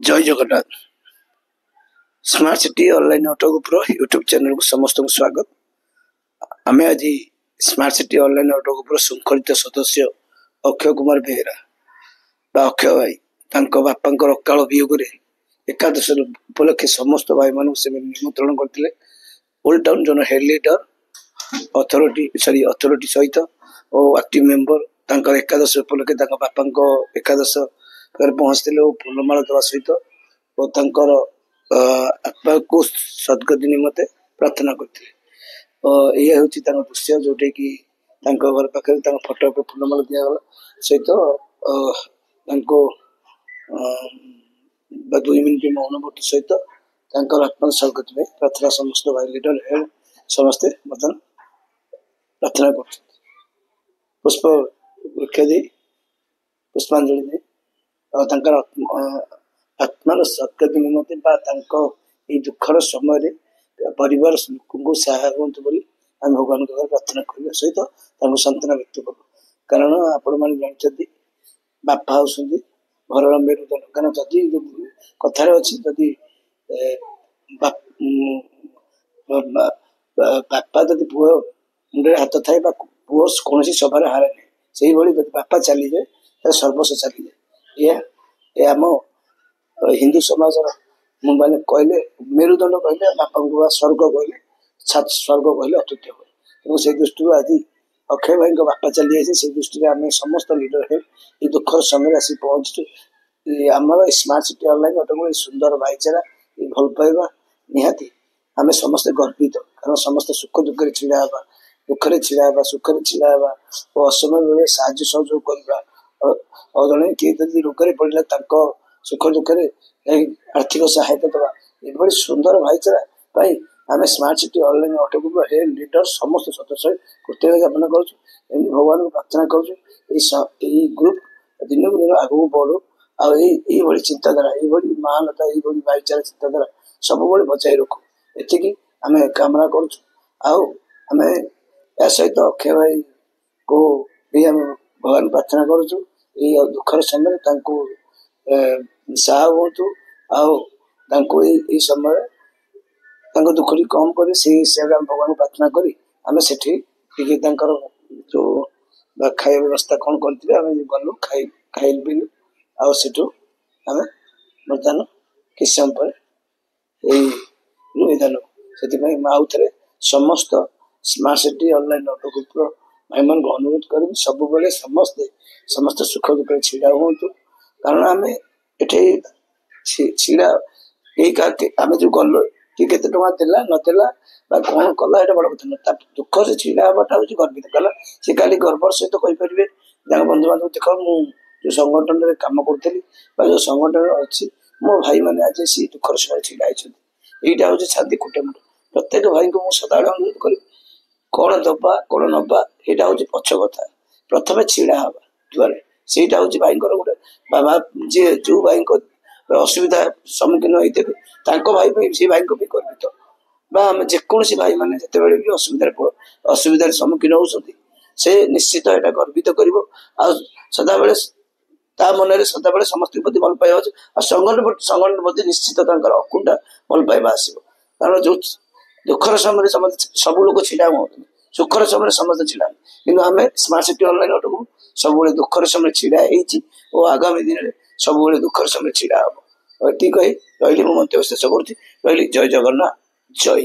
जय Jagannath. Smart city online auto group YouTube channel को समस्त को स्वागत। आम आज smart city online auto group श्रृंखलित सदस्य अक्षय कुमार बेहरा बा अक्षय भाई बापा अकाल वियोग एकादश उपलक्षे समस्त भाई मान निमंत्रण करते ओल्ड टाउन जन हेड लीडर अथॉरिटी सहित और एक्टिव मेंबर एकादश उपलक्षे बापा एकादश पहुंचते फूलमाल देवा सहित और आत्मा को सदगति निमते प्रार्थना करते यह हूँ दृश्य जोटे कि घर पाखे फटो फूलमाल दिगला सहित 2 मिनिट मौनवर्ती सहित आत्मा सदगति में प्रार्थना समस्त भाई लीडर हेड समस्ते बर्तमान प्रार्थना कर पुष्प वृक्ष दे पुष्पांजलि दे आत्मार सदगति निमते दुखर समय परिवार लोक सहाय हूँ बोली आम भगवान प्रार्थना करने सहित सांत्वना व्यक्त करूँ। कारण आपण मैंने जानते बापा होती घर मेरुदंड कारण जदि कथार अच्छी जदि बापा जदि पुओ मुंडे हाथ थाए पुओ कौन सभार हारे नहीं से भाई बापा चली जाए सर्वस्व चली जाए आम हिंदू समाज माने कहले मेरुदंड कहले बापा को स्वर्ग कहले स्वर्ग कहले अतुल्य हुए तेणु से दृष्टि आज अक्षय भाई बापा चली जाए से दृष्टि आम समस्त लीडर है ये दुखर समय आसी पहुंचु आमर स्मार्ट सिटी ऑनलाइन ऑटो सुंदर भाईचारा भल पाइबा निहाती आम समस्ते गर्वित कारण समस्त सुख दुख छिड़ा दुखरे छिड़ा सुख छिड़ा और असमय बेले साहय सहयोग करवा और जड़े किए जब रोग पड़ा सुख दुखे आर्थिक सहायता दवा ये सुंदर भाईचारा आम smart city online auto group head leader समस्त सदस्य कृतज्ञता ज्ञापन करुँ भगवान को प्रार्थना करुँ ग्रुप दिन को दिन आगे बढ़ू आई चिंताधारा ये महानता ये भाईचारा चिंताधारा सब बचाई रखू ये आम कामना करें सहित अक्षय भाई को भी आम भगवान प्रार्थना करुँ दुखर समय साह हूँ समय दुख कम कर भगवान प्रार्थना करी आम से जो खाଇବା व्यवस्था कौन करते गलु खाई पीलु आठू आम बर्तमान किस समय पर निदान से आउ थे समस्त smart city online auto group भाई मान अनुरोध करी सब समस्ते समस्त सुख दुख छिड़ा हूँ कारण आम ये छिड़ा आम जो गल कि केते टଙ୍କା देला नदेला कौन कला ये बड़ कथा ना दुख से छिड़ा हवाटा हूँ गर्वित कला सी खाली गर्वर सहित कहींपारे बंधु बांधव देख जो संगठन में कम करी जो संगठन अच्छी मो भाई मैंने आज सी दुखर समय छिड़ा यहाँ हूँ शांति कुटुंब प्रत्येक भाई को मुझे सदा अनुरोध करी कौन दबा कौन नबा यहाँ हूँ पक्ष कथा प्रथम छिड़ा हवा दुआरे से भाई गोटे बाबा जी जो भाई असुविधा सम्मुखीन होते भाई से भाई को भी गर्वित जेकोसी भाई मैंने जिते भी असुविधार सम्मुखीन होती से निश्चित यहाँ गर्वित कर सदा बेले मन में सदा बेले समस्त प्रति भल पाइबा और संगठन प्रति निश्चित अकुंठा भल पाइबा आसो कारण जो दुखर समय सब लोग छिड़ा हुआ सुखर समय समस्त छिड़ा कि आम स्मार्ट सिटी ऑनलाइन ऑटो सब दुखर समय छिड़ा और आगामी दिन में सब दुखर समय छिड़ा हम ठीक है रही मुझे शेष करुँच रही जय जगन्नाथ जय।